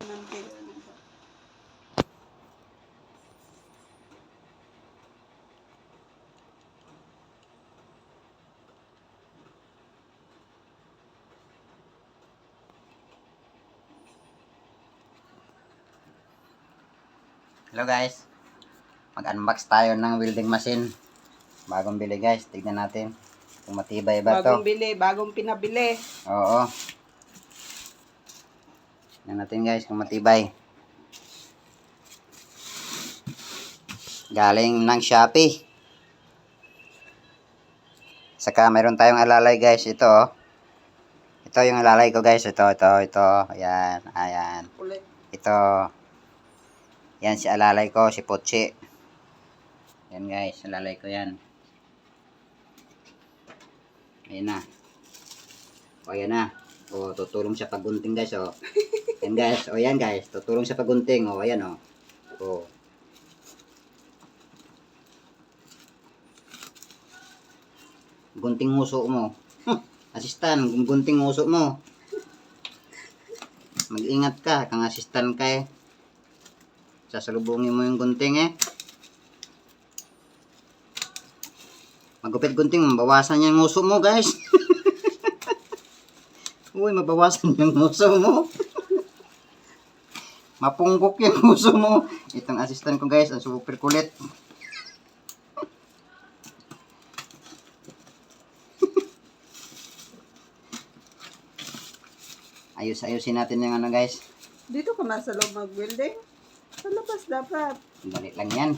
Hello guys, mag-unbox tayo ng welding machine. Bagong bili guys, tignan natin kung matibay ba to. Bagong pinabili. Oo. Tignan natin guys kung matibay. Galing ng Shopee. Saka mayroon tayong alalay guys, ito oh. Ito yung alalay ko guys, ito. Ayan. Ito. Yan si alalay ko, si Pochi. Yan guys, alalay ko yan. Ayan na. O yan na. O tutulong siya paggunting guys o. Yan guys, o yan guys, tutulong siya paggunting o. Ayan o. O. Gunting uso mo. Asistan, gunting uso mo. Mag-ingat ka, kang asistan ka eh. Sasalubungin mo yung gunting eh. Magupit gunting, mabawasan yung uso mo guys. Uy, mabawasan yung uso mo. Mapunggok yung uso mo. Itong assistant ko guys, ang super kulit. Ayusin natin yung ano guys. Dito ka na sa loob mag-building? Sa labas dapat. Balik lang yan.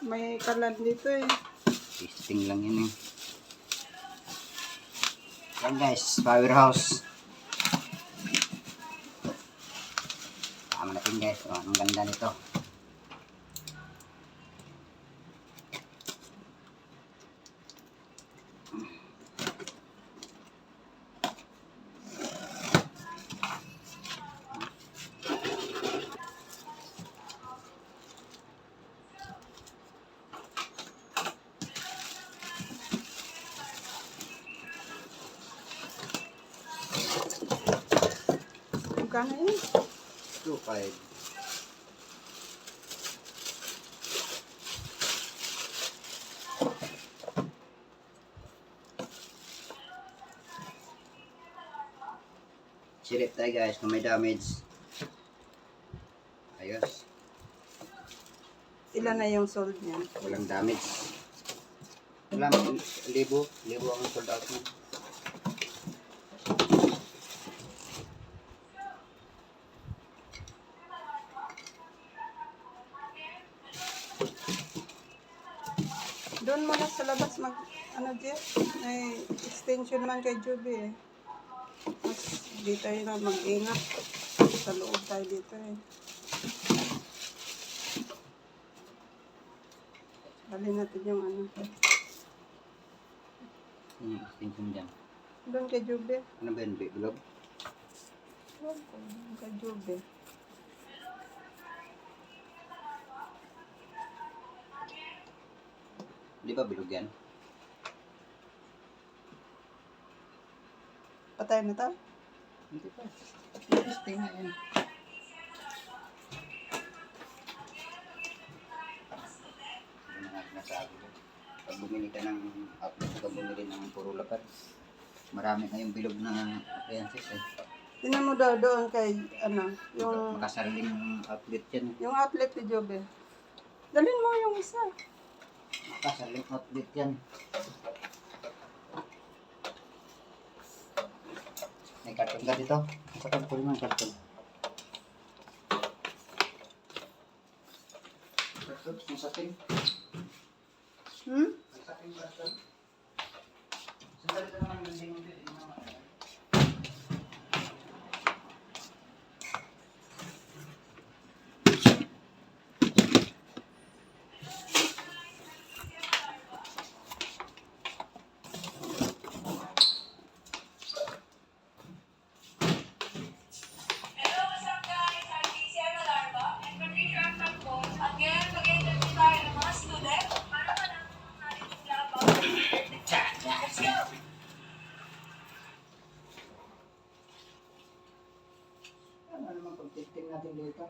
May kalan dito eh. Testing lang yun eh. Yan guys, powerhouse. Tama natin guys. O, ang ganda nito. Magkano yun? 2.5. Silip tayo guys kung may damage. Ayos. Ilan na yung sold niya? Walang damage. Libo ang sold out mo. Doon mo na sa labas Jeff? May extension man kay Joby eh. Mas di tayo na mag-ingat. Sa loob tayo dito eh. Halin natin yung Yung extension dyan. Doon kay Joby. Ano ba yun? Bilog? Kay Joby. Di ba bilog yan? Patay na to? Hindi pa. Testing na yan. Hindi na natin nasabi. Pag bumili ka ng outlet, pag bumili ng puro lapad, marami kayong bilog na appliances eh. Tinan mo daw doon kay, yung Makasarling outlet yan. yung outlet ni Joby. Dalhin mo yung isa. Makasarling outlet yan. May karton ka dito? Sa pagpuli mo ang karton. Karton, yung sakin. Yung sakin karton. Sandali ka naman yung lingin dito. natin dito.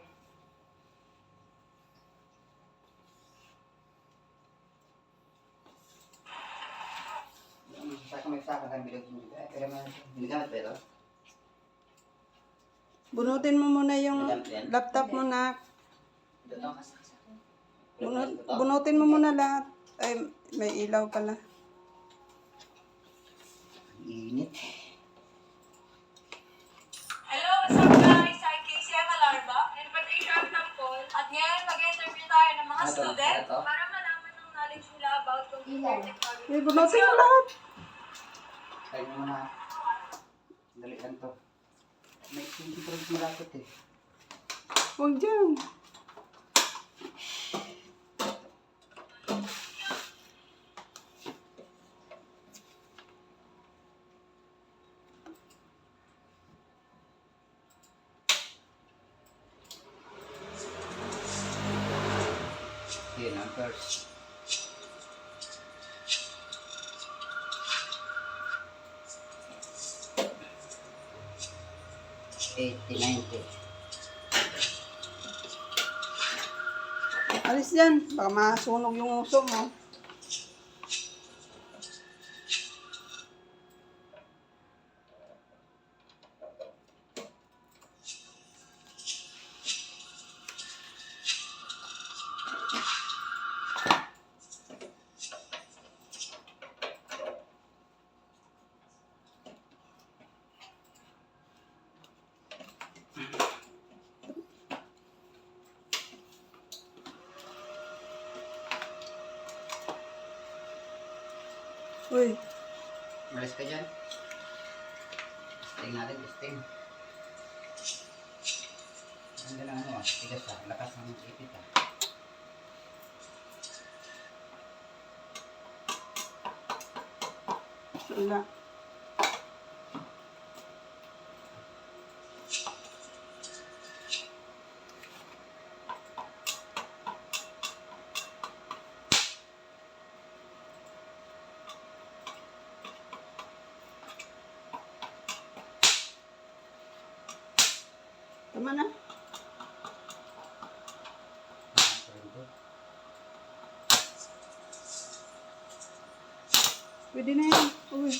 Saka may saka kang bilag mo. Pero may binagamit ba ito? Bunutin mo muna yung Binagamit yan? laptop mo na. Ito to? Bunutin mo muna lahat. Ay, may ilaw pala. Init. Hello, what's up guys? I'm Casey Avalarba, invitation ng Paul. At ngayon, mag-interview tayo ng mga student para malaman ng knowledge nila about computer technology. Ay, bunutin mo lahat. Tayo mo muna. Dali lang to. May control malapit eh. Huwag dyan. Yun ang first. $80.90. Alis dyan. Baka masunog yung uso mo. Uy, Malis ka dyan. Testing natin, testing. Ganda lang ano ah. Tigas ah. Lakas ng ipit ah. wala. Tama na. Pwede na yan. Uy.